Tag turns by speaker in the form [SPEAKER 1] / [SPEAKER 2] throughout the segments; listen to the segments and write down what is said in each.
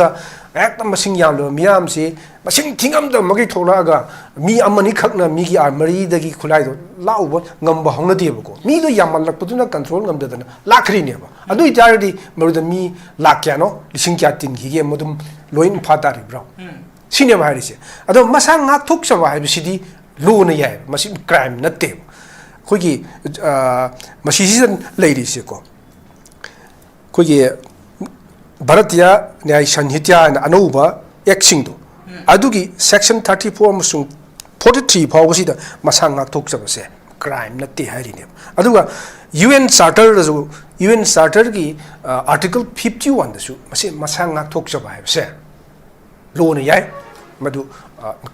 [SPEAKER 1] Act machine yalo, Miamsi, machine Tingam the Magi Tolaga, me Amani Kakna, Migi Armory, the Gikulaido, Lau, Number Honda Diago. Me the Yaman Laputuna control them the Lakri never. I do it already, Murder me, Lakiano, Sinkatin, he modum loin patari brown. Senior Harris. I don't Masanga took survive city, Luna Yam, machine crime, not tame. Quickie, Machine ladies, Quickie. Bharatiya Nyay Sanhitya and Anuba Exingdo. Adugi section 34 Musung 43 Pawasida Masanga talks of say crime not the Harinem. Aduga UN Charter UN Charter Article 51 the suit Masanga talks of say Lone Yai Madu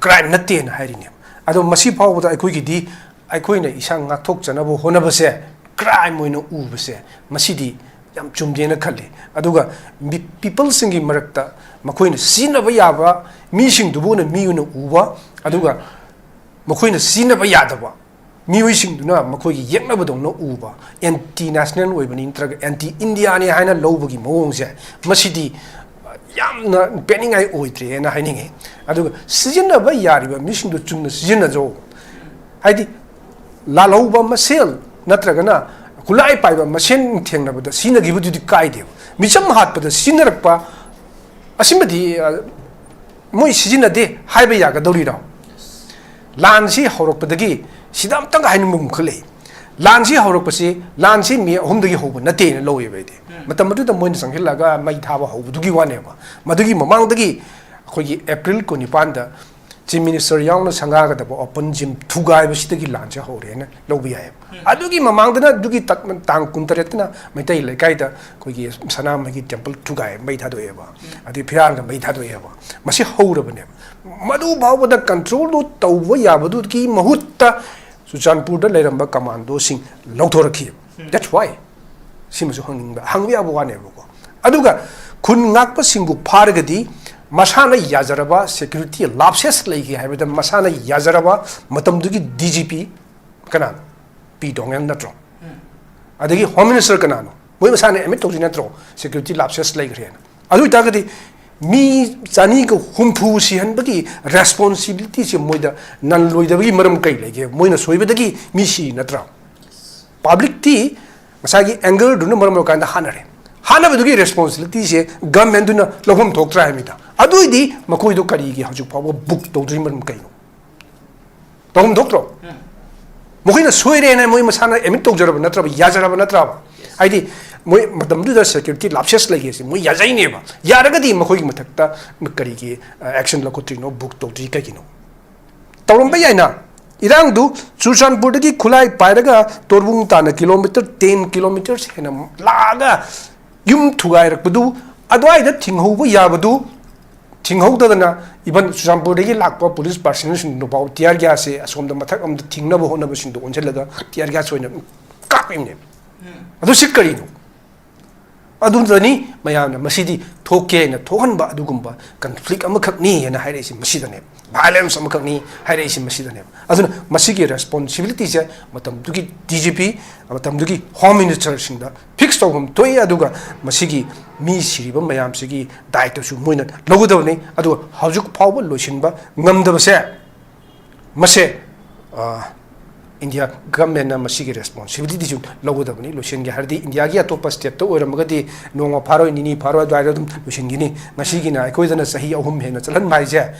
[SPEAKER 1] crime not the Harinem. Adu Masi Paw with Ikuidi Ikuina Isanga talks and Abu Honabase crime when Ubase Masidi. Yam chumjena khali aduga people singing marakta makoina sinaba yaba mi sing dubuna mi una uba aduga makoina sinaba yadaba mi wi sing duna makoi yeknaba dong no uba anti national oibani intra anti india ni haina lobagi mawongse masidi yamna penning ai oitre na haininge aduga sinaba yariba mi sing du chumna sinna jo haidi la loba masel natragana Kulai Piper, machine thing about the scene give you the guide. Meecham Hattoklaga Lankhre Asimadi Moisina de Haiba Yaroi. Lansi Horopadi, Sidam Tanga Hanum Kule. Lansi Horopasi, Lansi me whom the hope, Nate low evade. But the Matu Moins and Hilaga might have a hope to give one ever. Madugi Mamang the Gi, April Kunipanda. Chief Minister Yang Sangaga the open gym two guy was the Lancha Horian, Lobia. Adugi Mamangana, Dugi Tang Kuntaretina, Matai Lekaita, Kugi Sanamagi Temple, two guy, made Hadoeva, at the Pianga made Hadoeva. Must you hold up him? Madu Bawa the control to Yabaduki Mahuta, Susan Puda Leramba Commando sing Lautoraki. That's why. Sims hungry one ever. Aduga couldn't knock a single paragadi. Masana Yazaraba security lapses like have the Masana Yazaraba Matamdugi DGP Kanan P. Dongan Natro. Adagi Home Minister Kanano. We must have a security lapses like Rian. Adu Tagadi me Zaniko Humpu Sian Bagi responsibilities in Moida Nan Luidavi Maram Kai like Moina Soibadagi Mishi Natra. Public tea Masagi anger do no Maramokanda Hanare. Hana Vidugi responsibilities government do not Lohum talk trimita. Aduidi, Makoido Karigi, how you power book to dream and Kaino. Tom Doctor Mohina Sweden and Moimasana Emito Jarabanatra, Yazarabanatra. I did Madame do the security lapses like this, Mo Yazaneva, Yaragadi, Makoi Matakta, Makarigi, action locotino, book to Jikino. Torumbayana. Irandu, Susan Budagi, Kulai, Piraga, Torbungtana, kilometer, 10 kilometers, and a laga. Yum to Iraqdu, Adwai the Tingho Yabadu, Tingho Dana, even Susanbodi Lakpa police persons about Tiargase, as from the Matak on the Tingabo Honabus into Angelaga, Tiargas when capping them. Adusikarino Adunzani, Mayana, Masidi, Toke, and a Tohanba Dugumba, conflict Amakani and a high race in Masidanem. Violence Amakani, high race in Masidanem. Adun Masigi responsibilities, Matamduki DGP, Matamduki Home Minister Shinda, fixed of him, Toya Duga, Masigi, Mi Siriba, Mayam Sigi, died to Sumuina, Logodoni, Adu, Hajuk Power, Lushinba, Namdabase, Mase, India government Masigi responsibility to Logodoni, Lushin Hardi, India Topa Step or Magati, no Paro, Nini, Paro, Diadum, Lushingini, Masigina, Equidana Sahi, Hum Henatalan Maja,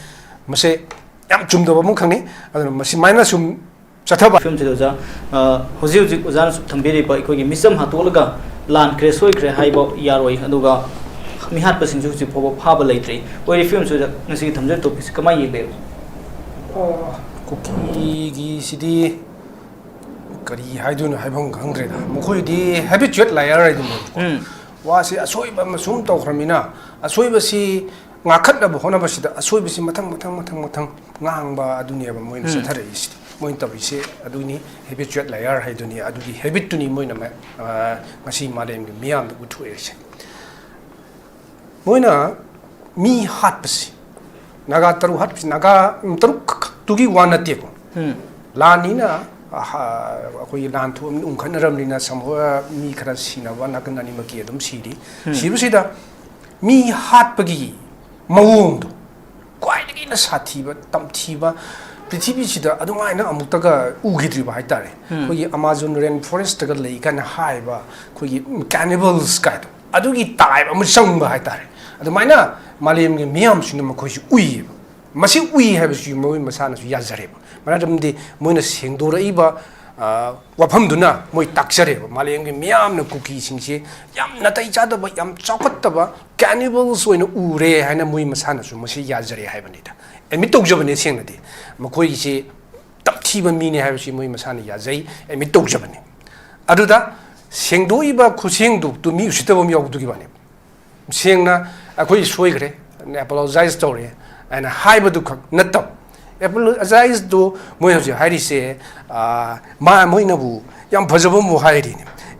[SPEAKER 1] Mase, Yamchum the Mukani, and Masimina Sum Sataba.
[SPEAKER 2] Film to the Hosio Zan Tambiri by Meecham Hattoklaga Lankhre Soikhre Haiba Yaroi Aduga Mihat Passing to Papa lately, where the films with the Nasi Tamjet to Piskamai Bell.
[SPEAKER 1] Cookie City Kari Haidun Haibong Hungry, Mukudi habituate layer. Was a soy Masum Tokramina, a soy basi Nakata Honabashida, a soy basi Matang Nanga Adunia Moin Saturdays. Mointabisi, Aduni, habituate layer, Haiduni, Adudi, habituni Moina, Masi Madame, Mian, the good ways. Moina, me hatpasi. Nagataru hatpasi, Naga Tugi one at Table. Lanina, we land to Unkanaramina, somewhere, Mikrasina, one Nakanimaki, City. She was either me hatpagi. mawongdo kwaidagi na sathiba tamthiba prithibhi sida adungaina amuktaga ugidriba haitare khoi Amazon rainforest ga lei kana haiba khoi cannibals ka adugi type am sangba haitare adumaina malem ge miyam sina makhoi ui masi ui haiba su moi masana su yazare maradamdi moina sengdora iba wafam duna moi taksare malem ge miyam na cookie singse yam na tai chada ba yam chokot ba cannibals oina ure haina moi masana su masi yazare haiba ni da emi tokjabane sengnadi makhoi se tapthiba mine haiba moi masana yazai emi tokjabane aduda sengdoiba khusengdu tu mi usitabam yawdugi bane sengna akhoi soikhre apologize story and haiba du khak natam apologize do moi hoje hairi se ma moina bu yam phajaba mo hairi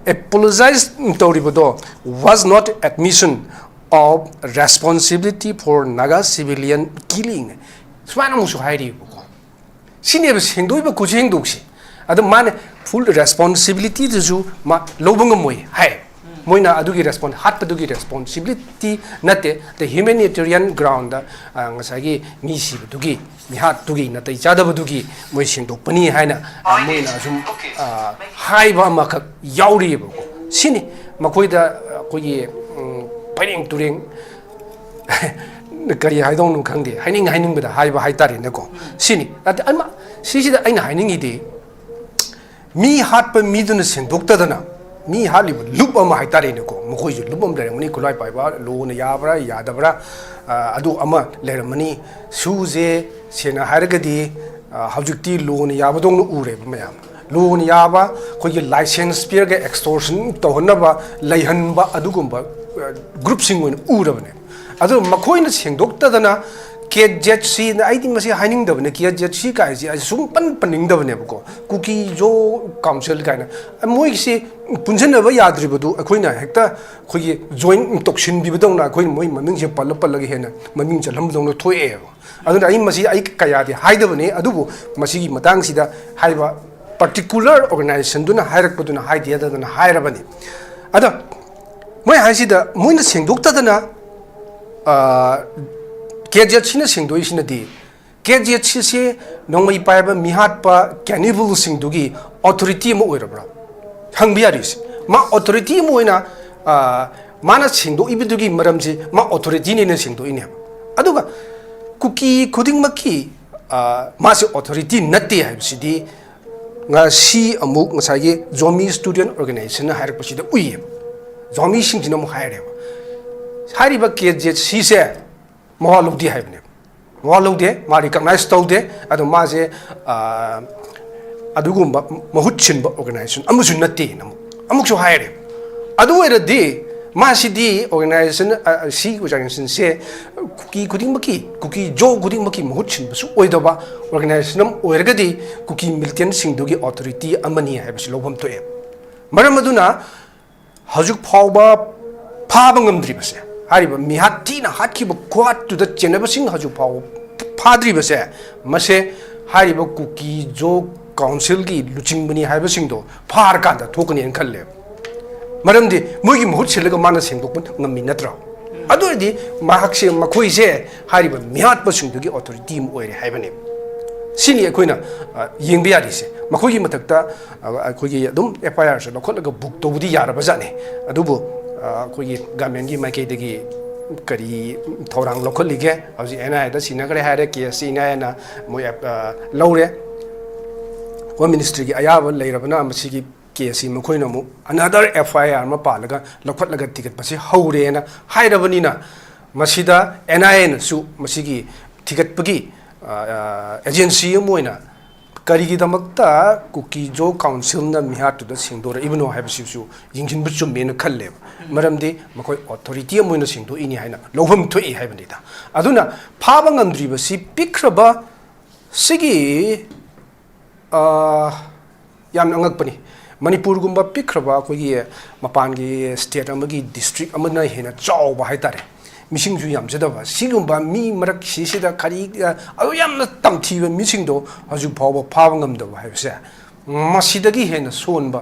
[SPEAKER 1] apologize story bodo was not admission of responsibility for Naga civilian killing swana musu hairi ko sine sengdoiba khusengdu adu mane full responsibility ju ma lobang moi hai moina adugi adugi responsibility nate the humanitarian ground ngasagi mi si dugi mi hat dugi nate chada dugi moi singdok pani haina moina sum hai ba ma ka yauri ba sini makoida koyi paring turing kari haidong nu khangde haining bada haiba haitari nako sini ate alma sisida aina haining ide mi hat pa mi dun singdok tadana mi hali lup ama haitari nako mokoi ju lupam dare mani kulai pai ba lo na yabra yadabra adu ama leramani suze sena haragadi hawjukti lo na yabadong nu ure mayam lo na yaba khoi license peer ga extortion to honaba laihanba adugumba group sing win urabane adu makhoi na singdok tadana KZC na ID masi haining dabne KZC ka ji sum paning dabne ko cookie jo council ka na moi si punjan ba yadri badu akoina hekta khoi join toxin bi badong na khoi moi maming je pal ge hena maming chalam dong no thoe adu ai masi ai ka ya de haidabne adubu masi gi matang sida haiba particular organization duna hairak baduna haidi adana hairabani ada moi haisida moina sengdok tadana KZC na singdoi sinadi KZC se nongmai paiba mihat pa cannibal singdugi authority mo oirabra hangbiaris ma authority mo ina mana singdo ibidugi maramji ma authority ni na singdo ine aduga cookie coding maki ma se authority natti haibsidi nga si amuk ngasagi zombie student organization na hairak pasida uye zombie singjina mo haire hariba KZC se Mahaludi Haibne. Mahaludi, ma recognize Tode, Adu Maze Adugumba, Mahuchin organization, Amusunati, Amuxo Haire. Adu a day, Masidi organization, see which I can say, Cookie Kudimaki, Cookie Joe Kudimaki, Mahuchin, Oidova, organization, Oergadi, Cookie Milton Singdugi authority, Amani Habslobum to him. Maramaduna, Hajuk Pauba, Pabangam Dribase. Hariba mihatina hatkiba kwat to the chenaba sing haju paw padri base mase hariba cookie jo council gi luching bani haiba singdo phar kanda thokani en khalle maramdi mogi mohut selega mana singdok ngami natra adurdi mahakse makhoi se hariba mihat pasingdo gi authority mo oire haibani sini koina yengbe yari se makhoi gi matakta khoi gi dum FIR se lokholaga book to budi yaraba jane adubu कोई government की माइके देगी करी थोरांग local लिखे अब जी एना है तो सीना करे है कि सीना है ना मुझे लौरे वो मिनिस्ट्री की आया वो ले रहा ना मसी की केसी में कोई ना मु another FIR में पालगा लोकल लगा टिकट पसी हाउरे है ना हाई रबनी ना मसीदा NIN सु मसी की टिकट पगी एजेंसी में ना करी दमकता कुकी जो काउंसिल ना मिहाट तो सिंदोर इबनो है बसिसु यिंजिन बचुम मेन खल्ले मरमदे मखोय अथॉरिटी मोइनो सिंदो इनि हाइना लोभम थोइ है बनिदा अदुना फाबा ngamdri बसि पिख्रबा सिगी याम अंगकपनि मणिपुर गुम्बा पिख्रबा कोगी मपान की स्टेट अमगी डिस्ट्रिक्ट अमना हेना चावबा हाइतारे मिसिंग जु याम जदबा सिगुम्बा मी मरक सिसिदा खरी अदु यामना तमथिबा मिसिंगदो हजु फावबा फाबा ngamdaba हाइबसे मसिदगी Hena Sonba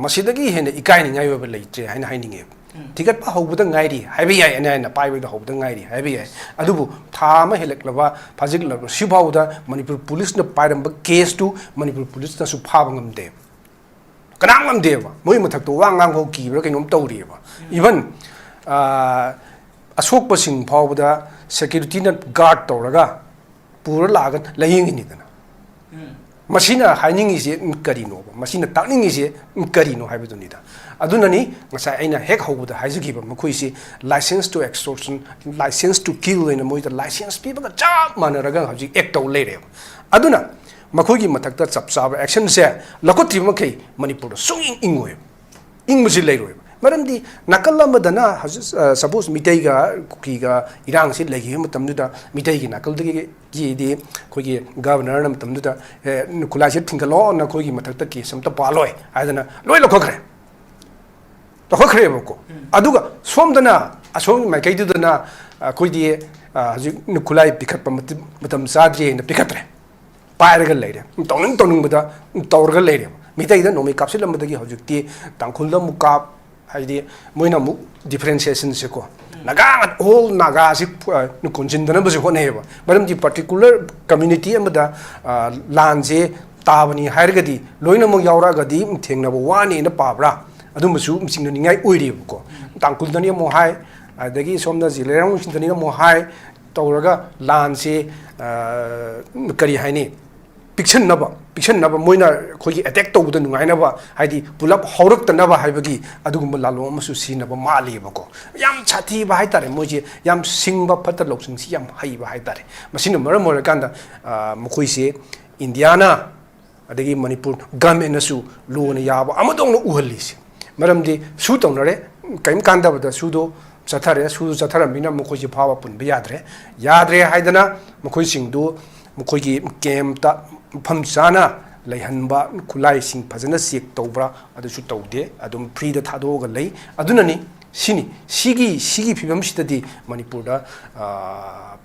[SPEAKER 1] मसिदगी Hena इकाइनि ngayoba leite हाइना हाइनिंगे ticket pa hobda ngairi haiba yai ana pai bai hobda ngairi haiba yai adubu tha ma heleklaba phajik la sibauda manipur police na pairamba case tu manipur police na su phaba ngamde kanam ngamde ba moi mathak to wa ngang ho ki bra kainom tawri ba even asok pasing phawda security na guard tawraga pura lagan laying ni dana machine hiding is karino machine turning is karino haibudunida adunani ngasa aina hek hobda haijigiba makoi si license to extortion license to kill in moi the license people ga chap manaraga haji act taw lere aduna makoi gi mathakta chapsaba action se lakoti makai manipur sung ingwe ingmusi leiroi maramdi nakalla madana suppose mitai ga kuki ga irang si legi matamduda mitai gi nakal gi di kogi governor nam tamduda khulai se thingalo na kogi mathakta ki samta paloi aidana loi lokhre bako aduga somdana asom mai dudana koi di haji khulai pikhat matam sadri na pikatre pairaga leire toning bada tawrga leire mitai da nomi kapsilam badagi hojukti tangkhulda mukap haidi moina mu differentiation se ko naga all naga si nukunjindana basi hone ba maram di particular community amada lanje tabani hairgadi loina mo yaura gadi thengna bo wani na pabra adumsu msingna ningai oiri ko tangkuldani mo hai adagi somna zilerang sindani mo hai tawraga lanje kari haini piction naba moina khoi attack tawda nungai naba haidi pulap haurak tanaba haibagi adugum lalo masu sinaba mali bako yam chati ba haitare moji yam singba phata loksing si yam hai ba haitare masina maram mora kanda mkhoi se indiana adagi manipur government nasu lona yaba amadong no uhalisi maramdi su tawnare kaim kanda bada sudo chathara mina mkhoi ji phawa pun yadre haidana mkhoi singdu mkhoi gi kem ta famsana leihanba khulai sing phajana sek tawbra adu tawde adum free da thado ga lei adunani sigi phibam sitadi manipur da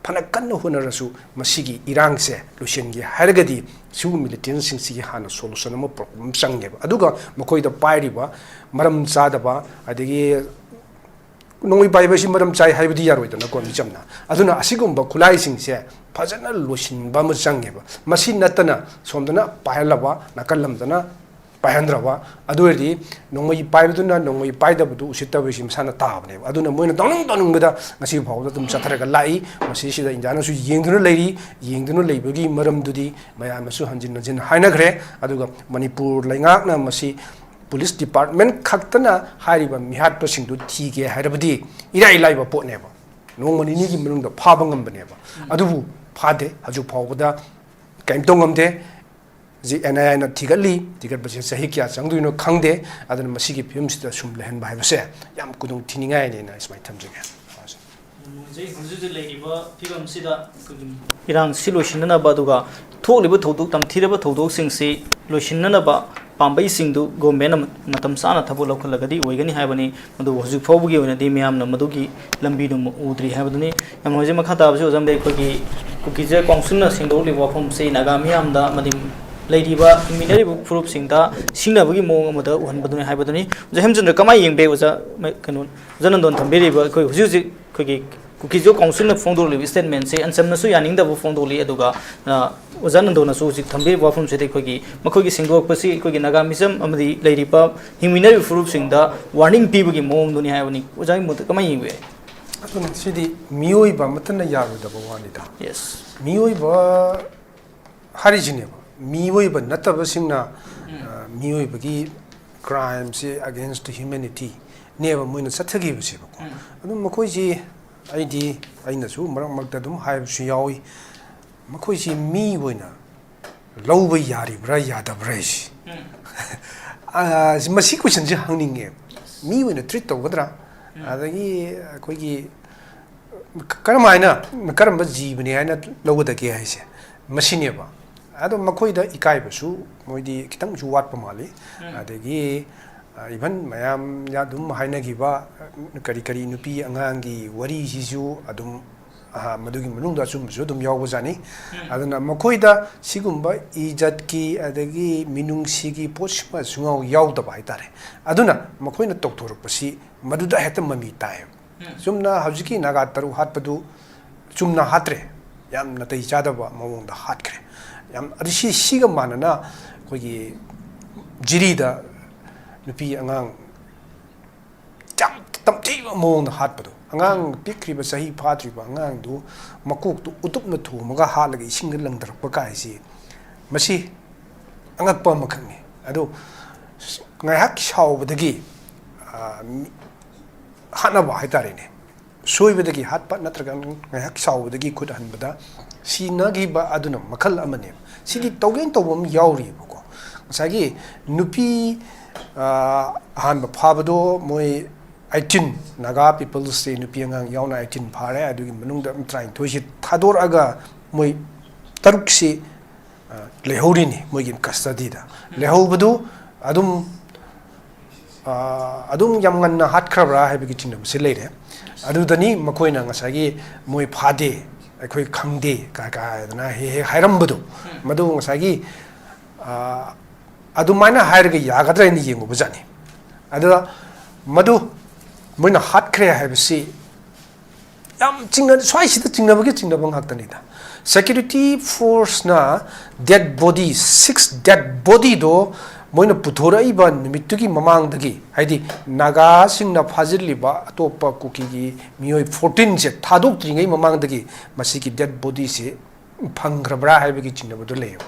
[SPEAKER 1] phana kanna honarasu masigi irang se lusen gi hargadi su militant sing sigi hana solution ma problem sange aduga makoi da pairi ba maram chada ba adigi nongi bai ba si maram chai haibadi yaroi da na ko michamna aduna asigumba khulai sing se fazana losin ba ma sange ba machine natana somdana pahalaba nakalamdana pahandrawa aduerdi nongmai paibaduna nongmai paidabdu usitabe sim sana tabne aduna moina donung bada ngasi phawda tum chatharaga lai masi sida injana su yengduna leibagi maramdudi mayam su hanjin hainagre aduga manipur laingak na masi police department khaktana hariba mihat pasingdu thige harabadi irai laiba potneba nongmani ni gi manungda phabangam baneba adubu phade haju phawda kaimtongamde ji NIA na thigali tigat base sahi kya changduino khangde adana masigi film sida sum lehen bai base yam kudung thiningai ne na ismai thamjege
[SPEAKER 2] jai huju leiba film sida irang silosinna baduga tholiba thoduk tamthiraba thodok singsi losinna ba pambai singdu government matam sana thabu lokhalagadi oigani haibani madu huju phawbugi oina di miyam na madugi lambi dum udri haibaduni yam hoje makha tabsu ojam dei khogi kukije council na singdoli wafam se naga miyam da madim leidiba minari group singda singnabagi mong amada uhanbaduni haibaduni Hemchandra kamai yengbe oja kanu janandon thamberiba khoi huju khogi kukijo council na fondoli statement se ansam na su yaning da fondoli aduga ojanando na su jik thambe wafum se khogi makhogi singdok pasi khogi naga misam amadi leiripa hingminari group singda warning pibagi mong duni haibani ojai mot kamai yengbe
[SPEAKER 1] aduna sidi mioi ba matana yaru da bawani da
[SPEAKER 2] yes
[SPEAKER 1] mioi ba harijine mioi ba nataba singna mioi bagi crimes against humanity neba moina sathagi basi ba adum makoi ji aina su marak makta dum haib su yawi makoi ji mi boina lawba yari bra yada bra shi masi question ji hangninge mi boina treat tawgadra adagi koi gi karamaina karamba jibne haina lawgadage haise masine ba ado makoi da ikai basu moidi kitang ju wat pamali adagi even mayam ya dum haina giba kari nupi angangi wari hisu adum madugi manungda chumsu dum yawbajani aduna makoida sigumba ijat ki adagi minungsi gi pochma sungau yawdaba haitare aduna makoina tokthorpasi maduda heta mami tae sumna hajiki naga taru hatpadu chumna hatre yam na tai chadaba mawongda hatkre yam adisi siga manana kogi jirida nupi angang jam tamti mawongda hatpadu angang pikri ba sahi phatri ba angang du makuk tu utup na thu maga halaga ising langdarak pa kai si masi angak pa makhangni ado ngayak shawbadagi hanaba haitare ne soibadagi hatpa natraga ngayak shawbadagi khud hanbada sinagi ba aduna makhal amane sidi tawgen tawbam yawri bako masagi nupi hanba phabado moi 18 naga people say nupi angang yauna 18 phare adugi manungda trying to hit thador aga moi taruk si lehorini moi in custody da lehobadu adum yam nganna hat khrabra haibigi chinna se leire adudani makoina ngasagi moi phade akhoi khangde ka na he hairambadu madu ngasagi adumaina hairga yagadra ni yengu bujani adu madu moina hatkhre haibasi yam chinga swaisida chingnabagi chingnabang haktanida security force na dead body 6 dead body do moina puthora iba nimittugi mamang dagi haidi naga singna phajirliba atopa kuki gi miyoi 14 je thadok tringai mamang dagi masiki dead body se phangrabra haibagi chingnabadu leyo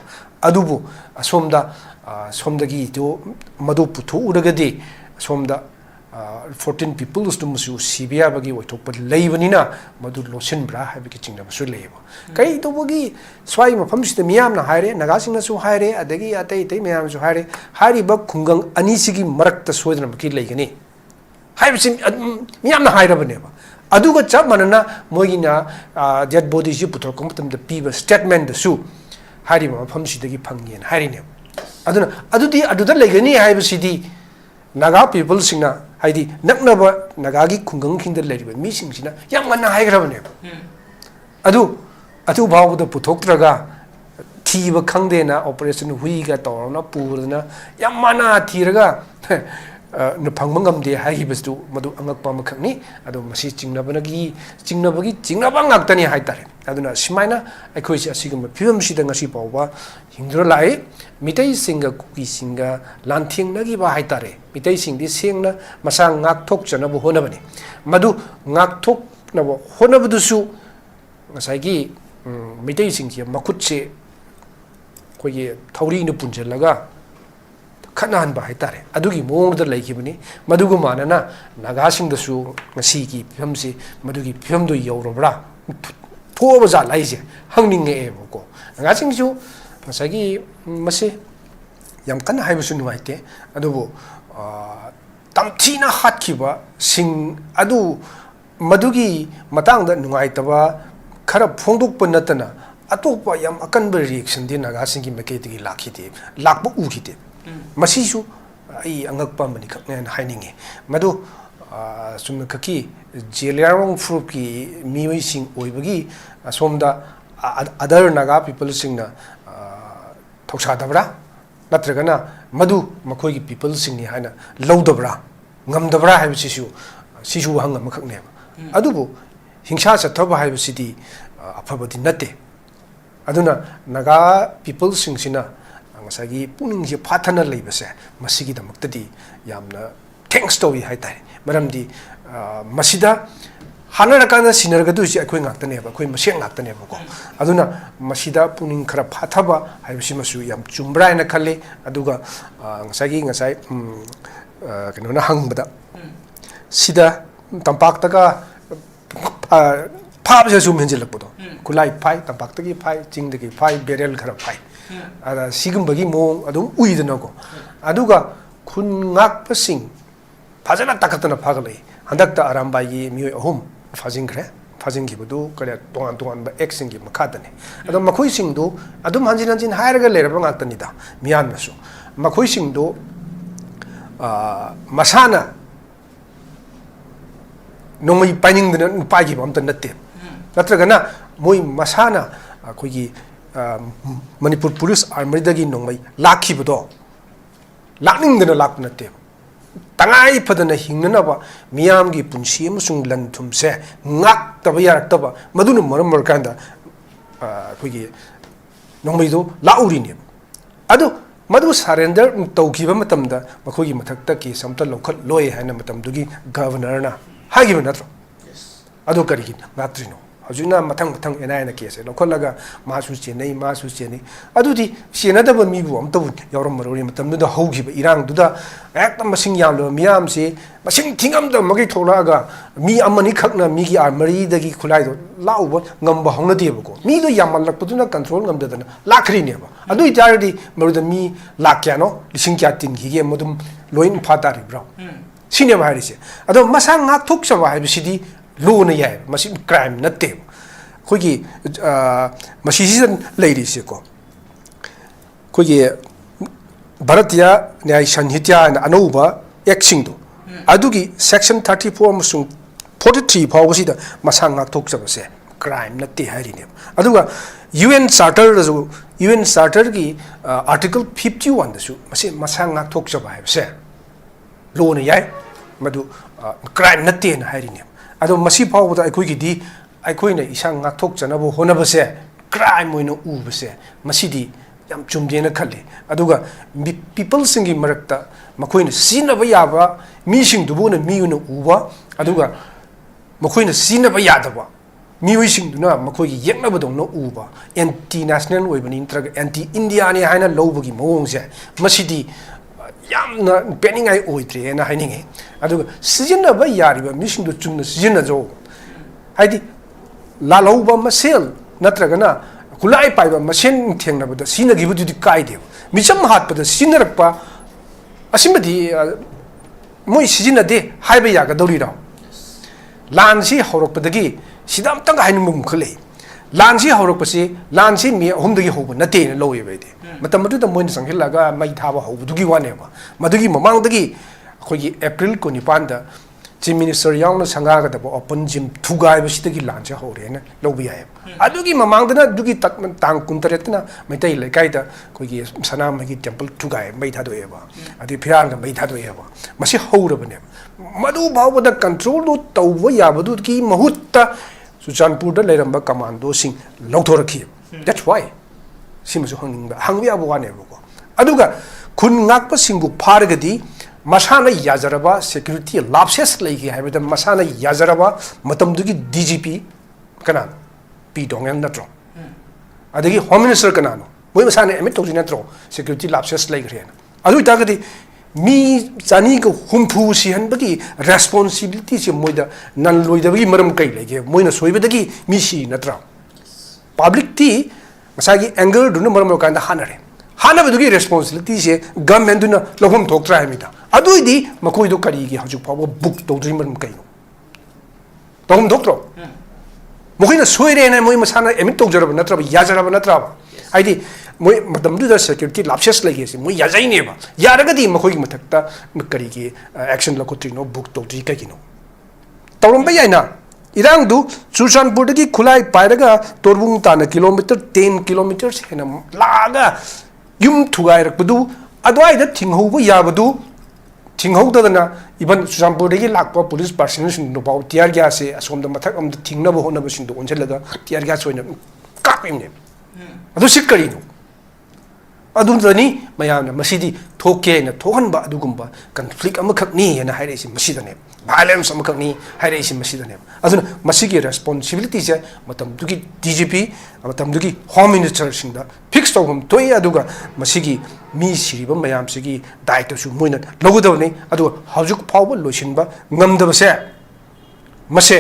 [SPEAKER 1] adubu asomda somdagi do madu puthu uragadi somda 14 people used to musu Sibia bagi watok but levanina madu lotion bra have a kitchen of Suleva. Kay to boogie swai of Humst the Miam na hire, Nagasina so hire, Adagi ate, Miam so hire, Harry Buck Kungang, Anisigi Mark the Sweden of Kid Lagani. Have seen Miam na hire of a neighbor. Aduga Chapmanana, Moina, dead bodies you put or competent the people, statement the Sue, Harry of Humsi the Gipangi and Harry name. Adudi Lagani, I have a city. Naga people singna haidi naknaba nagagi kungang kinda leriba mi singsina yam ganna haigrabane adu bawda puthoktraga thiba khangdena operation huiga torna purna yam mana thiraga na phangmangam de haibastu madu angakpa makhani adu masi chingnabagi ngактani haitare aduna simaina akhoi si asigum phibam sida ngasi pawba hingdra lai mitai singa kuki singa lanthing nagi ba haitare mitai singdi sengna masa ngak thok chana bu honabani madu ngak thok na bo honabudusu ngasai gi mitai singji makutse koye thauri nu punjelaga khanahan ba haitare adugi mongda laikibani madugu manana nagasing dasu ngasi gi phimsi madugi phimdo yorobra phoba za laije hangning e boko nagasing ju ngasagi mase yam kan haibusu nuaite adubu tamthina hatkiba sing adu madugi matangda nuaitaba khara phongdok panatana atopa yam akanba reaction din nagasing gi maketi lakhide lakbu ukide masisu ai angakpa mani khakne haininge madu sumna khaki jeliarong fruit ki miwi sing oibagi somda other naga people singna thoksa dabra natragana madu makoi gi people sing ni haina lowdabra ngamdabra haibisisu sisu hanga makhakne adubu hingsa chathaba haibisidi afabadi natte aduna naga people sing sina ngasagi puning phathana leibase masigi damuktadi yamna thanks to haitare maramdi masida hanaraka sinargadu si akhoi ngaktane ba akhoi maseng ngaktane ba ko aduna masida puning khara phathaba haibisi masu yam chumbra na khalle aduga ngasai kenona hangbada sida tampak taka phabse sum henjilakpodo kulai phai tampak taki phai chingdagi phai berel khara phai ada sigum bagi mo adum uidana ko aduga khun ngak pasing phajana takatana phagalai handakta arambai mi ahum fajing gibudu kare tongan ba action gi makadane adum makhoi singdu adum hanjin hairaga leraba ngaktanida miyan nasu makhoi singdu masana nongoi paning dana pagi bam tan natte natragana moi masana akhoi manipur police army dagi nongmai lakhibodo lakningdana laknate tangai padana hingnaba miyam gi punsi amasung lan thumse ngak taba yarak maduna maram markanda akhoi nongmai do lauri ne adu madu surrender tawkiba matamda makhoi mathakta ki samta lokhat loi haina matamdugi governor na hagiba natro adu karigi natrino hajuna mathang enaina case lokhalaga masu chenai adudi senadaba mibu amtabu yawram marori matamdu da hogiba irang duda ektam masing yamlo miyam se masing thingam da magi tholaga mi amani khakna mi gi armari dagi khulai do lauba ngamba hongna debako mi do yamal lakpuduna control ngamdadana lakhri neba adu itardi maruda mi lakyano lising kya tin gi ge modum loin phatari bro sinema harise ado masang ngak thok sawa habisidi luna yai masi crime natte khogi masi season ladies ko khogi bharatiya nyai sanhitya na anuba action do adugi section 34 musung 43 phawsida masang ngak thok sabase crime natte hairine aduga UN charter gi article 51 da su masi masang ngak thok saba habse luna yai madu crime natte na hairine ado masi phawda aikoi di aikoi na isang ngathok chanabo honabase crime moina ubase masidi yam chumjena khalle aduga people singi marakta makoina sinaba yaba mi sing dubu na mi una uba aduga makoina sinaba yadaba mi wi sing duna makoi yeknaba dong no uba anti national oibani intraga anti india ni haina lobagi mawongse masidi yamna peningai oitre na haininge aduga sijina ba yariba mission do chumna sijina jo haidi la loba masel natragana kulai paiba masen thengna bada sina gibudu di kaide micham hat pada sina rakpa asimadi moi sijina de haiba yaga dori raw lansi horok padagi sidam tang hainum khale lansi horok pasi lansi mi homdagi hoba nate na loye bede matam madu da moin sanghilaga mai thaba hobudugi wane ba madugi mamangdagi khogi april ko nipanda chief minister yang sanga ga da open gym thugai ba sidagi lansi hore na lobi ya adugi mamangdana dugi tang kuntaretna mai tai le kai da khogi sanam gi temple thugai mai thado eba adi phiran ga mai thado eba masi hore bane madu bawo da control do tawwa ya badu ki mahutta Sujanpur da leramba commando sing longthoraki that's why simasu hangbi abwane ko aduga kun ngakpa singbu phargadi masana yajaraba security lapses legi haibada masana yajaraba matamdugi DGP kana p dongen natro adagi home minister kana no moi masana emit tori natro security lapses legi rena adu itagadi mi chani ko humpu si hanbagi responsibility se moida nan loidagi maram kai lege moina soibadagi mi si natra public ti masagi anger dunu maram kanda hanare hanabadugi responsibility se government duna lohum thoktra hamida aduidi makoi do kari gi haju pawo book todri maram kai no lohum thokro moina soire na moi masana emit tokjaraba natra yajaraba natra aidi moi madamdu da security lapses lagi se moi yajai ne ba yaragadi makoi gi mathakta kari gi action lakotri no book todri kai gi no tawramba yaina irang du Sujanpur dagi khulai pairaga torbung ta na kilometer 10 kilometers hena laga yum thugai rakbudu adwai da thinghobu yabadu thinghoda na even Sujanpur dagi lakpa police personnel sing no baw tiar gya se asom da mathak am thingna bo hona basing do onjelaga tiar gya soina kapimne adu sikari no adumdani mayamna masidi thoke na thohanba adugumba conflict amakak ni na hairesi masidane violence amakak ni hairesi masidane aduna masigi responsibility je matam dugi DGP matam dugi home minister singda fix tawhum toy aduga masigi mi siriba mayam sigi daito su moina logudawni adu haujuk phawba loisinba ngamdabase mase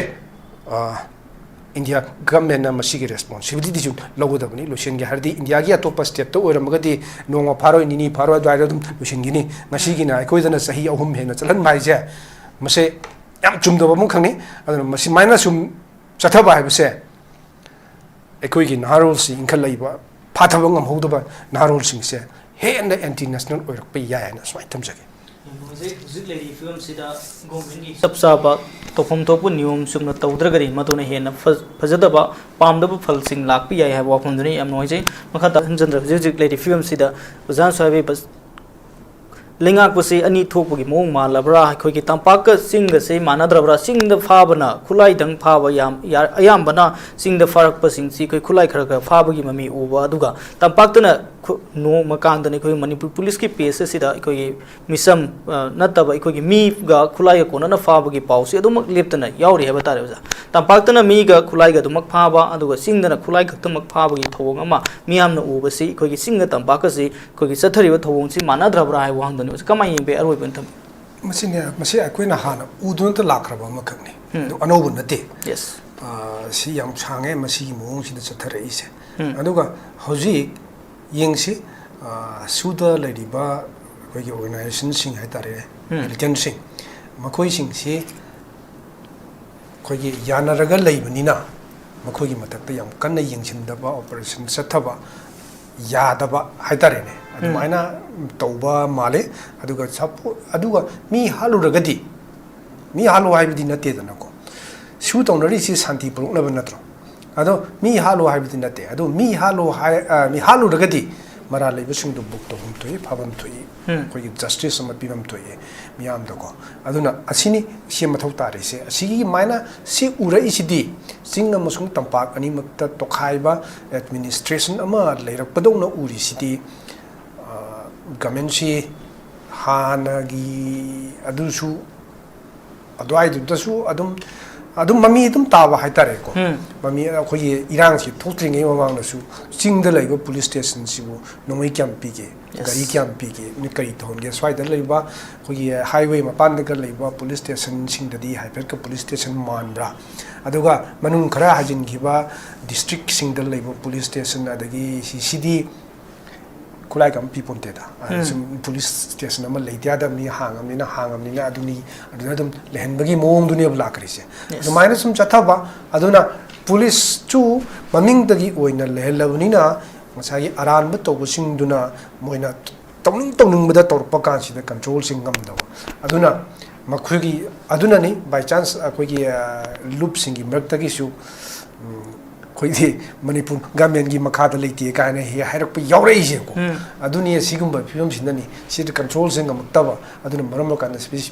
[SPEAKER 1] India government na masigi responsibility ju logudabani lotion gi hardi India gi atop state to oramagadi nonga pharo nini pharo dwaira dum lotion gi ni masigi na ekoi dana sahi ahum hena chalan mai je mase yam chumdaba mu khangni adana masi maina sum chathaba haibase ekoi gi narol si inkhal laiba phathaba ngam hodaba narol sing se he and anti national oirak pe ya na swai thamjage
[SPEAKER 2] ꯆꯞ ꯆꯥꯕ ꯇꯧꯐꯝ ꯊꯣꯛꯄ ꯅꯤꯌꯣꯝ ꯆꯨꯝꯅ ꯇꯧꯗ꯭ꯔꯒꯗꯤ ꯃꯗꯨꯅ ꯍꯦꯟꯅ ꯐꯖꯗꯕ ꯄꯥꯝꯗꯕ ꯐꯜꯁꯤꯡ ꯂꯥꯛꯄ ꯌꯥꯏ ꯍꯥꯏꯕ ꯋꯥꯐꯝꯗꯨꯅ ꯌꯥꯝ ꯅꯨꯡꯉꯥꯏꯖꯩ ꯃꯈꯥ ꯇꯥꯍꯟꯖꯟꯗ꯭ꯔ ꯍꯧꯖꯤꯛ ꯍꯧꯖꯤꯛ ꯂꯩꯔꯤꯕ ꯐꯤꯕꯝꯁꯤꯗ ꯑꯣꯖꯥ ꯁ꯭ꯋꯥꯏꯕ ꯂꯩꯉꯥꯛꯄꯁꯤ ꯑꯅꯤ ꯊꯣꯛꯄꯒꯤ ꯃꯑꯣꯡ ꯃꯥꯜꯂꯕ꯭ꯔꯥ ꯑꯩꯈꯣꯏꯒꯤ ꯇꯝꯄꯥꯛꯀ ꯆꯤꯡꯒꯁꯤ ꯃꯥꯟꯅꯗ꯭ꯔꯕ꯭ꯔꯥ ꯆꯤꯡꯗ ꯐꯥꯕꯅ ꯈꯨꯠꯂꯥꯏꯗꯪ ꯐꯥꯕ ꯑꯌꯥꯝꯕꯅ ꯆꯤꯡꯗ ꯐꯥꯔꯛꯄꯁꯤꯡꯁꯤ ꯑꯩꯈꯣꯏ ꯈꯨꯠꯂꯥꯏ ꯈꯔ ꯈꯔ ꯐꯥꯕꯒꯤ ꯃꯃꯤ ꯎꯕ ꯑꯗꯨꯒ ꯇꯝꯄꯥꯛꯇꯅ ꯅꯣꯡꯃ ꯀꯥꯡꯗꯅ ꯑꯩꯈꯣꯏ ꯃꯅꯤꯄꯨꯔ ꯄꯨꯂꯤꯁꯀꯤ ꯄꯦꯖ ꯑꯁꯤꯗ ꯑꯩꯈꯣꯏꯒꯤ ꯃꯤꯆꯝ ꯅꯠꯇꯕ ꯑꯩꯈꯣꯏꯒꯤ ꯃꯤꯒ ꯈꯨꯠꯂꯥꯏꯒ ꯀꯣꯟꯅꯅ ꯐꯥꯕꯒꯤ ꯄꯥꯎꯁꯤ ꯑꯗꯨꯃꯛ ꯂꯦꯞꯇꯅ ꯌꯥꯎꯔꯤ ꯍꯥꯏꯕ ꯇꯥꯔꯦ ꯑꯣꯖꯥ ꯇꯝꯄꯥꯛꯇꯅ ꯃꯤꯒ ꯈꯨꯠꯂꯥꯏꯒ ꯑꯗꯨꯃꯛ ꯐꯥꯕ ꯑꯗꯨꯒ ꯆꯤꯡꯗꯅ ꯈꯨꯠꯂꯥꯏ ꯈꯛꯇꯃꯛ ꯐꯥꯕꯒꯤ ꯊꯧꯑꯣꯡ ꯑꯃ ꯃꯤꯌꯥꯝꯅ ꯎꯕꯁꯤ ꯑꯩꯈꯣꯏꯒꯤ ꯆꯤꯡꯒ ꯇꯝꯄꯥꯛꯀꯁꯤ ꯑꯩꯈꯣꯏꯒꯤ ꯆꯠꯊꯔꯤꯕ ꯊꯧꯑꯣꯡꯁꯤ ꯃꯥꯟꯅꯗ꯭ꯔꯕ꯭ꯔꯥ ꯍꯥꯏꯕ ꯋꯥꯍꯪꯗꯨꯅꯤ ꯑꯣꯖꯥ ꯀꯃꯥꯏꯅ ꯌꯦꯡꯕ ꯑꯔꯣꯏꯕ ꯊꯝ
[SPEAKER 1] ꯃꯁꯤ ꯑꯩꯈꯣꯏꯅ ꯍꯥꯟꯅ ꯎꯗꯨꯅꯇ ꯂꯥꯛꯈ꯭ꯔꯕ ꯑꯃꯈꯛꯅꯤ ꯑꯗꯨ ꯑꯅꯧꯕ ꯅꯠꯇꯦ
[SPEAKER 2] ꯌꯦꯁ
[SPEAKER 1] ꯁꯤ ꯌꯥꯝ ꯁꯥꯡꯉꯦ ꯃꯁꯤꯒꯤ ꯃꯑꯣꯡꯁꯤꯗ ꯆꯠꯊꯔꯛꯏꯁꯦ ꯑꯗꯨꯒ ꯍꯧꯖꯤꯛ ꯌꯦꯡꯁꯤ ꯁꯨꯗ ꯂꯩꯔꯤꯕ ꯑꯩꯈꯣꯏꯒꯤ ꯑꯣꯔꯒꯅꯥꯏꯖꯦꯁꯟꯁꯤꯡ ꯍꯥꯏꯇꯥꯔꯦ ꯃꯤꯂꯤꯇꯦꯟꯁꯤꯡ ꯃꯈꯣꯏꯁꯤꯡꯁꯤ ꯑꯩꯈꯣꯏꯒꯤ ꯌꯥꯅꯔꯒ ꯂꯩꯕꯅꯤꯅ ꯃꯈꯣꯏꯒꯤ ꯃꯊꯛꯇ ꯌꯥꯝ ꯀꯟꯅ ꯌꯦꯡꯁꯤꯟꯗꯕ ꯑꯣꯄꯔꯦꯁꯟ ꯆꯠꯊꯕ ꯌꯥꯗꯕ ꯍꯥꯏꯇꯥꯔꯦꯅꯦ ꯑꯗꯨꯃꯥꯏꯅ ꯇꯧꯕ ꯃꯥꯜꯂꯦ ꯑꯗꯨꯒ ꯃꯤ ꯍꯥꯠꯂꯨꯔꯒꯗꯤ ꯃꯤ ꯍꯥꯠꯂꯨ ꯍꯥꯏꯕꯗꯤ ꯅꯠꯇꯦꯗꯅꯀꯣ ꯁꯨ ꯇꯧꯅꯔꯤꯁꯤ ꯁꯥꯟꯇꯤ ꯄꯨꯔꯛꯅꯕ ꯅꯠꯇ꯭ꯔꯣ ꯑꯗꯣ ꯃꯤ ꯍꯥꯠꯂꯨ ꯍꯥꯏꯕꯗꯤ ꯅꯠꯇꯦ ꯑꯗꯣ ꯃꯤ ꯍꯥꯠꯂꯨꯔꯒꯗꯤ ꯃꯔꯥ ꯂꯩꯕꯁꯤꯡꯗꯨ ꯕꯨꯛ ꯇꯧꯐꯝ ꯊꯣꯛꯏ ꯐꯥꯐꯝ ꯊꯣꯛꯏ ꯑꯩꯈꯣꯏꯒꯤ ꯖꯁꯇꯤꯁ ꯑꯃ ꯄꯤꯐꯝ ꯊꯣꯛꯏ ꯃꯤꯌꯥꯝꯗꯀꯣ ꯑꯗꯨꯅ ꯑꯁꯤꯅꯤ ꯁꯤ ꯃꯊꯧ ꯇꯥꯔꯤꯁꯦ ꯑꯁꯤꯒꯤ ꯃꯥꯏꯅ ꯁꯤ ꯎꯔꯛꯏꯁꯤꯗꯤ ꯆꯤꯡ ꯑꯃꯁꯨꯡ ꯇꯝꯄꯥꯛ ꯑꯅꯤꯃꯛꯇ ꯇꯣꯈꯥꯏꯕ ꯑꯦꯗꯃꯤꯅꯤꯁꯇ꯭ꯔꯦꯁꯟ ꯑꯃ ꯂꯩꯔꯛꯄꯗꯧꯅ ꯎꯔꯤꯁꯤꯗꯤ ꯒꯃꯦꯟꯁꯤ ꯍꯥꯟꯅꯒꯤ ꯑꯗꯨꯁꯨ ꯑꯗꯨꯋꯥꯏꯗꯨꯗꯁꯨ ꯑꯗꯨꯝ ꯃꯃꯤ ꯑꯗꯨꯝ ꯇꯥꯕ ꯍꯥꯏꯇꯥꯔꯦꯀꯣ ꯃꯃꯤ ꯑꯩꯈꯣꯏꯒꯤ ꯏꯔꯥꯡꯁꯤ ꯊꯣꯛꯇ꯭ꯔꯤꯉꯩ ꯃꯃꯥꯡꯗꯁꯨ ꯆꯤꯡꯗ ꯂꯩꯕ ꯄꯨꯂꯤꯁ ꯁ꯭ꯇꯦꯁꯟꯁꯤꯕꯨ ꯅꯣꯡꯃꯩ ꯀꯌꯥꯝ ꯄꯤꯒꯦ ꯒꯥꯔꯤ ꯀꯌꯥꯝ ꯄꯤꯒꯦ ꯀꯔꯤ ꯇꯧꯍꯟꯒꯦ ꯁ꯭ꯋꯥꯏꯗ ꯂꯩꯕ ꯑꯩꯈꯣꯏꯒꯤ ꯍꯥꯏꯋꯦ ꯃꯄꯥꯟꯗꯒ ꯂꯩꯕ ꯄꯨꯂꯤꯁ ꯁ꯭ꯇꯦꯁꯟꯁꯤꯡꯗꯗꯤ ꯍꯥꯏꯐꯦꯠꯀ ꯄꯨꯂꯤꯁ ꯁ꯭ꯇꯦꯁꯟ ꯃꯥꯟꯕ꯭ꯔꯥ ꯑꯗꯨꯒ ꯃꯅꯨꯡ ꯈꯔ ꯍꯥꯏꯖꯤꯟꯈꯤꯕ ꯗꯤꯁꯇ꯭ꯔꯤꯛꯁꯤꯡꯗ ꯂꯩꯕ ꯄꯨꯂꯤꯁ ꯁ꯭ꯇꯦꯁꯟ ꯑꯗꯒꯤ ꯁꯤꯗꯤ ꯈꯨꯠꯂꯥꯏ ꯀꯝ ꯄꯤꯄꯣꯟꯇꯦꯗ ꯁꯨꯝ ꯄꯨꯂꯤꯁ ꯁ꯭ꯇꯦꯁꯟ ꯑꯃ ꯂꯩꯇ ꯌꯥꯗꯕꯅꯤ ꯍꯥꯡꯉꯕꯅꯤꯅ ꯑꯗꯨꯗ ꯑꯗꯨꯝ ꯂꯩꯍꯟꯕꯒꯤ ꯃꯑꯣꯡꯗꯨꯅꯦꯕ ꯂꯥꯛꯈ꯭ꯔꯤꯁꯦ ꯑꯗꯨꯃꯥꯏꯅ ꯁꯨም ꯆꯠꯊꯕ ꯑꯗꯨꯅ ꯄꯨꯂꯤꯁꯁꯨ ꯃꯃꯤꯡꯗꯒꯤ ꯑꯣꯏꯅ ꯂꯩꯍꯜꯂꯕꯅꯤ나 ꯉꯁꯥꯏꯒꯤ ꯑꯔꯥꯟꯕ ꯇꯧꯕꯁꯤꯡꯗꯨꯅ ꯃꯣꯏꯅ ꯇꯧꯅꯤꯡꯕꯗ ꯇꯧꯔꯛꯄ ꯀꯥꯟꯁꯤꯗ ꯀꯟꯇ꯭ꯔꯣꯜꯁꯤ ꯉꯝꯗꯕ ꯑꯗꯨꯅ ꯃꯈꯣꯏꯒꯤ ꯑꯗꯨꯅꯅꯤ ꯕꯥꯏ ꯆꯥꯟꯁ ꯑꯩꯈꯣꯏꯒꯤ ꯂꯨꯞꯁꯤꯡꯒꯤ ꯃꯔꯛꯇꯒꯤꯁꯨ ꯑꯩꯈꯣꯏꯗꯤ ꯃꯅꯤꯄꯨꯔ ꯒꯃꯦꯟꯒꯤ ꯃꯈꯥꯗ ꯂꯩꯇꯦ ꯀꯥꯏꯅ ꯍꯥꯏꯔꯛꯄ ꯌꯥꯎꯔꯛꯏꯁꯦꯀꯣ ꯑꯗꯨꯅꯤ ꯑꯁꯤꯒꯨꯝꯕ ꯐꯤꯕꯝꯁꯤꯅꯅꯤ ꯁꯤꯗ ꯀꯟꯇ꯭ꯔꯣꯜꯁꯦ ꯉꯝꯃꯛꯇꯕ ꯑꯗꯨꯅ ꯃꯔꯝ ꯑꯣꯏꯀꯥꯟꯗ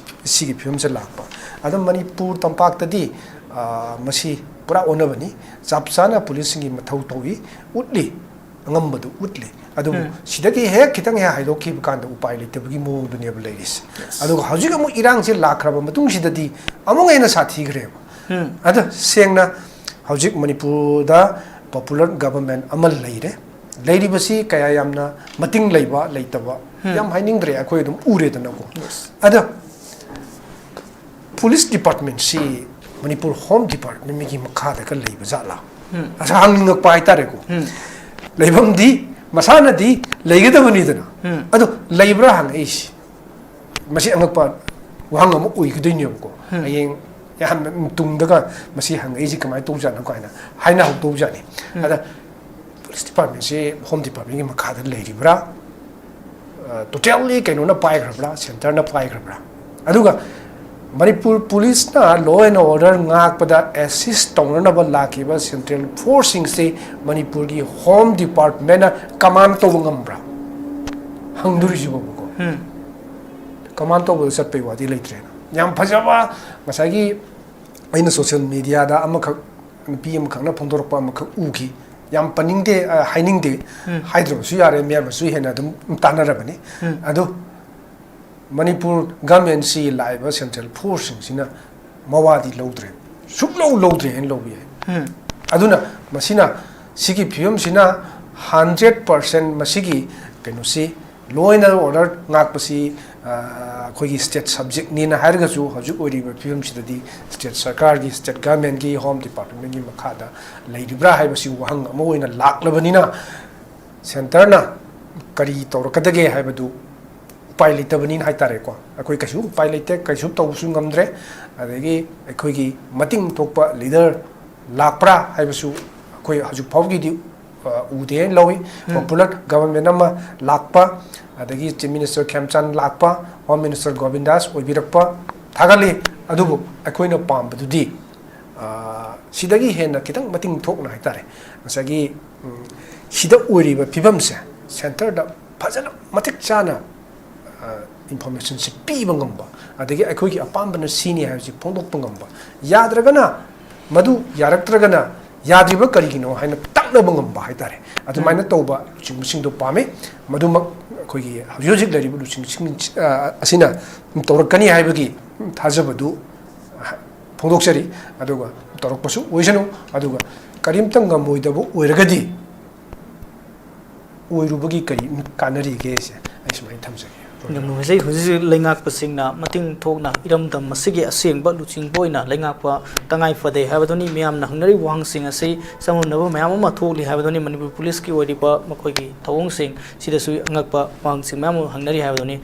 [SPEAKER 1] ꯁꯤꯒꯤ ꯐꯤꯕꯝꯁꯦ ꯂꯥꯛꯄ ꯑꯗꯨꯝ ꯃꯅꯤꯄꯨꯔ ꯇꯝꯄꯥꯛꯇꯗꯤ ꯃꯁꯤ ꯄꯨꯔꯥ ꯑꯣꯟꯅꯕꯅꯤ ꯆꯞ ꯆꯥꯅ ꯄꯨꯂꯤꯁꯁꯤꯡꯒꯤ ꯃꯊꯧ ꯇꯧꯏ ꯎꯠꯂꯤ ꯑꯉꯝꯕꯗꯨ ꯎꯠꯂꯤ ꯑꯗꯨꯕꯨ ꯁꯤꯗꯒꯤ ꯈꯤꯇꯪ ꯍꯥꯏꯗꯣꯛꯈꯤꯕ ꯀꯥꯟꯗ ꯎꯄꯥꯏ ꯂꯩꯇꯕꯒꯤ ꯃꯑꯣꯡꯗꯨꯅꯦꯕ ꯂꯩꯔꯤꯁꯦ ꯑꯗꯨꯒ ꯍꯧꯖꯤꯛ ꯑꯃꯨꯛ ꯏꯔꯥꯡꯁꯦ ꯂꯥꯛꯈ꯭ꯔꯕ ꯃꯇꯨꯡꯁꯤꯗꯗꯤ ꯑꯃꯨꯛ ꯍꯦꯟꯅ ꯁꯥꯊꯤꯈ꯭ꯔꯦꯕ ꯑꯗ ꯁꯦꯡꯅ ꯍꯧꯖꯤꯛ ꯃꯅꯤꯄꯨꯔꯗ ꯄꯣꯄꯨꯂꯔ ꯒꯚꯔꯟꯃꯦꯟ ꯑꯃ ꯂꯩꯔꯤꯕꯁꯤ ꯀꯌꯥ ꯌꯥꯝꯅ ꯃꯇꯤꯡ ꯂꯩꯕ ꯂꯩꯇꯕ ꯌꯥꯝ ꯍꯥꯏꯅꯤꯡꯗ꯭ꯔꯦ ꯑꯩꯈꯣꯏ ꯑꯗꯨꯝ ꯎꯔꯦꯗꯅꯀꯣ ꯑꯗ ꯄꯨꯂꯤꯁ ꯗꯤꯄꯥꯔꯠꯃꯦꯟꯁꯤ ꯃꯅꯤꯄꯨꯔ ꯍꯣꯝ ꯗꯤꯄꯥꯔꯠꯃꯦꯟꯒꯤ ꯃꯈꯥꯗꯒ ꯂꯩꯕ ꯖꯥꯠꯂꯥ ꯑꯁ ꯍꯪꯅꯤꯡꯉꯛꯄ ꯍꯥꯏꯇꯥꯔꯦꯀꯣ ꯂꯩꯐꯝꯗꯤ ꯃꯁꯥꯅꯗꯤ ꯂꯩꯒꯗꯕꯅꯤꯗꯅ ꯑꯗꯣ ꯂꯩꯕ꯭ꯔꯥ ꯍꯪꯉꯛꯏꯁꯤ ꯃꯁꯤ ꯑꯉꯛꯄ ꯋꯥꯍꯪ ꯑꯃ ꯑꯣꯏꯒꯗꯣꯏꯅꯦꯕꯀꯣ ꯍꯌꯦꯡ ꯌꯥꯝꯅ ꯇꯨꯡꯗꯒ ꯃꯁꯤ ꯍꯪꯉꯛꯏꯁꯤ ꯀꯃꯥꯏꯅ ꯇꯧꯖꯥꯠꯅꯣ ꯀꯥꯏꯅ ꯍꯥꯏꯅꯍꯧꯗꯧꯖꯥꯠꯅꯤ ꯑꯗ ꯄꯨꯂꯤꯁ ꯗꯤꯄꯥꯔꯠꯃꯦꯟꯁꯤ ꯍꯣꯝ ꯗꯤꯄꯥꯔꯠꯃꯦꯟꯒꯤ ꯃꯈꯥꯗ ꯂꯩꯔꯤꯕ꯭ꯔꯥ ꯇꯣꯇꯦꯜꯂꯤ ꯀꯩꯅꯣꯅ ꯄꯥꯏꯈ꯭ꯔꯕ꯭ꯔꯥ ꯁꯦꯟꯇꯔꯅ ꯄꯥꯏꯈ꯭ꯔꯕ꯭ꯔꯥ ꯑꯗꯨꯒ ꯃꯅꯤꯄꯨꯔ ꯄꯨꯂꯤꯁꯅ ꯂꯣ ꯑꯦꯟ ꯑꯣꯔꯗꯔ ꯉꯥꯛꯄꯗ ꯑꯦꯁꯤꯁ ꯇꯧꯅꯅꯕ ꯂꯥꯛꯈꯤꯕ ꯁꯦꯟꯇ꯭ꯔꯦꯜ ꯐꯣꯔꯁꯁꯤꯡꯁꯤ ꯃꯅꯤꯄꯨꯔꯒꯤ ꯍꯣꯝ ꯗꯤꯄꯥꯔꯠꯃꯦꯟꯅ ꯀꯃꯥꯟ ꯇꯧꯕ ꯉꯝꯕ꯭ꯔꯥ ꯍꯪꯗꯣꯔꯤꯁꯤꯕꯀꯣ ꯀꯃꯥꯟ ꯇꯧꯕꯗ ꯆꯠꯄꯩ ꯋꯥꯗꯤ ꯂꯩꯇ꯭ꯔꯦꯅ ꯌꯥꯝ ꯐꯖꯕ ꯉꯁꯥꯏꯒꯤ ꯑꯩꯅ ꯁꯣꯁꯤꯌꯦꯜ ꯃꯤꯗꯤꯌꯥꯗ ꯑꯃꯈꯛ ꯅꯨꯄꯤ ꯑꯃꯈꯛꯅ ꯐꯣꯡꯗꯣꯔꯛꯄ ꯑꯃꯈꯛ ꯎꯈꯤ ꯌꯥꯝ ꯄꯟꯅꯤꯡꯗꯦ ꯍꯥꯏꯅꯤꯡꯗꯦ ꯍꯥꯏꯗ꯭ꯔꯕꯁꯨ ꯌꯥꯔꯦ ꯃꯌꯥꯝꯅꯁꯨ ꯍꯦꯟꯅ ꯑꯗꯨꯝ ꯇꯥꯟꯅꯔꯕꯅꯤ ꯑꯗꯣ ꯃꯅꯤꯄꯨꯔ ꯒꯃꯦꯟꯁꯤ ꯂꯥꯛꯏꯕ ꯁꯦꯟꯇ꯭ꯔꯦꯜ ꯐꯣꯔꯁꯁꯤꯡꯁꯤꯅ ꯃꯋꯥꯗꯤ ꯂꯧꯗ꯭ꯔꯦ ꯁꯨꯛꯂꯧ ꯍꯥꯏꯅ ꯂꯧꯕ ꯌꯥꯏ ꯑꯗꯨꯅ ꯃꯁꯤꯅ ꯁꯤꯒꯤ ꯐꯤꯕꯝꯁꯤꯅ 100% ꯃꯁꯤꯒꯤ ꯀꯩꯅꯣꯁꯤ ꯂꯣ ꯑꯦꯟ ꯑꯣꯔꯗꯔ ꯉꯥꯛꯄꯁꯤ ꯑꯩꯈꯣꯏꯒꯤ ꯁ꯭ꯇꯦꯠ ꯁꯕꯖꯦꯛꯅꯤꯅ ꯍꯥꯏꯔꯒꯁꯨ ꯍꯧꯖꯤꯛ ꯑꯣꯏꯔꯤꯕ ꯐꯤꯕꯝꯁꯤꯗꯗꯤ ꯁ꯭ꯇꯦꯠ ꯁꯔꯀꯥꯔꯒꯤ ꯁ꯭ꯇꯦꯠ ꯒꯚꯔꯟꯃꯦꯟꯠꯒꯤ ꯍꯣꯝ ꯗꯤꯄꯥꯔꯠꯃꯦꯟꯠꯒꯤ ꯃꯈꯥꯗ ꯂꯩꯔꯤꯕ꯭ꯔꯥ ꯍꯥꯏꯕꯁꯤ ꯋꯥꯍꯪ ꯑꯃ ꯑꯣꯏꯅ ꯂꯥꯛꯂꯕꯅꯤꯅ ꯁꯦꯟꯇꯔꯅ ꯀꯔꯤ ꯇꯧꯔꯛꯀꯗꯒꯦ ꯍꯥꯏꯕꯗꯨ ꯎꯄꯥꯏ ꯂꯩꯇꯕꯅꯤꯅ ꯍꯥꯏꯇꯥꯔꯦꯀꯣ ꯑꯩꯈꯣꯏ ꯀꯩꯁꯨ ꯎꯄꯥꯏ ꯂꯩꯇꯦ ꯀꯩꯁꯨ ꯇꯧꯕꯁꯨ ꯉꯝꯗ꯭ꯔꯦ ꯑꯗꯒꯤ ꯑꯩꯈꯣꯏꯒꯤ ꯃꯇꯤꯡ ꯊꯣꯛꯄ ꯂꯤꯗꯔ ꯂꯥꯛꯄ꯭ꯔꯥ ꯍꯥꯏꯕꯁꯨ ꯑꯩꯈꯣꯏ ꯍꯧꯖꯤꯛ ꯐꯥꯎꯒꯤꯗꯤ ꯎꯗꯦ ꯂꯧꯏ ꯄꯣꯄꯨꯂꯔ ꯒꯕꯔꯟꯃꯦꯟ ꯑꯃ ꯂꯥꯛꯄ ꯑꯗꯒꯤ ꯆꯤꯐ ꯃꯤꯅꯤꯁꯇꯔ ꯈꯦꯝꯆꯥꯟ ꯂꯥꯛꯄ ꯍꯣꯝ ꯃꯤꯅꯤꯁꯇꯔ ꯒꯣꯕꯤꯟꯗꯥꯁ ꯑꯣꯏꯕꯤꯔꯛꯄ ꯊꯥꯒꯠꯂꯤ ꯑꯗꯨꯕꯨ ꯑꯩꯈꯣꯏꯅ ꯄꯥꯝꯕꯗꯨꯗꯤ ꯁꯤꯗꯒꯤ ꯍꯦꯟꯅ ꯈꯤꯇꯪ ꯃꯇꯤꯡ ꯊꯣꯛꯅ ꯍꯥꯏꯇꯥꯔꯦ ꯉꯁꯥꯏꯒꯤ ꯁꯤꯗ ꯑꯣꯏꯔꯤꯕ ꯐꯤꯕꯝꯁꯦ ꯁꯦꯟꯇꯔꯗ ꯐꯖꯅ ꯃꯇꯤꯛ ꯆꯥꯅ ꯏꯟꯐꯣꯔꯃꯦꯁꯟꯁꯤ ꯄꯤꯕ ꯉꯝꯕ ꯑꯗꯒꯤ ꯑꯩꯈꯣꯏꯒꯤ ꯑꯄꯥꯝꯕꯅ ꯁꯤꯅꯤ ꯍꯥꯏꯕꯁꯤ ꯐꯣꯡꯗꯣꯛꯄ ꯉꯝꯕ ꯌꯥꯗ꯭ꯔꯒꯅ ꯃꯗꯨ ꯌꯥꯔꯛꯇ꯭ꯔꯒꯅ ꯌꯥꯗ꯭ꯔꯤꯕ ꯀꯔꯤꯒꯤꯅꯣ ꯍꯥꯏꯅ ꯇꯥꯛꯅꯕ ꯉꯝꯕ ꯍꯥꯏꯇꯥꯔꯦ ꯑꯗꯨꯃꯥꯏꯅ ꯇꯧꯕ ꯂꯨꯆꯤꯡꯕꯁꯤꯡꯗꯣ ꯄꯥꯝꯃꯤ ꯃꯗꯨꯃꯛ ꯑꯩꯈꯣꯏꯒꯤ ꯍꯧꯖꯤꯛ ꯍꯧꯖꯤꯛ ꯂꯩꯔꯤꯕ ꯂꯨꯆꯤꯡꯕꯁꯤꯡ ꯑꯁꯤꯅ ꯇꯧꯔꯛꯀꯅꯤ ꯍꯥꯏꯕꯒꯤ ꯊꯥꯖꯕꯗꯨ ꯐꯣꯡꯗꯣꯛꯆꯔꯤ ꯑꯗꯨꯒ ꯇꯧꯔꯛꯄꯁꯨ ꯑꯣꯏꯁꯅꯨ ꯑꯗꯨꯒ ꯀꯔꯤꯝꯇ ꯉꯝꯃꯣꯏꯗꯕ ꯑꯣꯏꯔꯒꯗꯤ ꯑꯣꯏꯔꯨꯕꯒꯤ ꯀꯔꯤ ꯀꯥꯟꯅꯔꯤꯒꯦꯁꯦ ꯑꯩ ꯁꯨꯃꯥꯏꯅ ꯊꯝꯖꯒꯦ
[SPEAKER 2] ꯍꯧꯖꯤꯛ ꯍꯧꯖꯤꯛ ꯂꯩꯉꯥꯛꯄꯁꯤꯡꯅ ꯃꯇꯤꯡ ꯊꯣꯛꯅ ꯏꯔꯝꯗꯝ ꯑꯁꯤꯒꯤ ꯑꯁꯦꯡꯕ ꯂꯨꯆꯤꯡꯕ ꯑꯣꯏꯅ ꯂꯩꯉꯥꯛꯄ ꯇꯉꯥꯏ ꯐꯗꯦ ꯍꯥꯏꯕꯗꯨꯅꯤ ꯃꯤꯌꯥꯝꯅ ꯍꯪꯅꯔꯤꯕ ꯋꯥꯍꯪꯁꯤꯡ ꯑꯁꯤ ꯆꯃꯝꯅꯕ ꯃꯌꯥꯝ ꯑꯃ ꯊꯣꯛꯂꯤ ꯍꯥꯏꯕꯗꯨꯅꯤ ꯃꯅꯤꯄꯨꯔ ꯄꯨꯂꯤꯁꯀꯤ ꯑꯣꯏꯔꯤꯕ ꯃꯈꯣꯏꯒꯤ ꯊꯧꯑꯣꯡꯁꯤꯡ ꯁꯤꯗꯁꯨ ꯑꯉꯛꯄ ꯋꯥꯍꯪꯁꯤꯡ ꯃꯌꯥꯝ ꯑꯃ ꯍꯪꯅꯔꯤ ꯍꯥꯏꯕꯗꯨꯅꯤ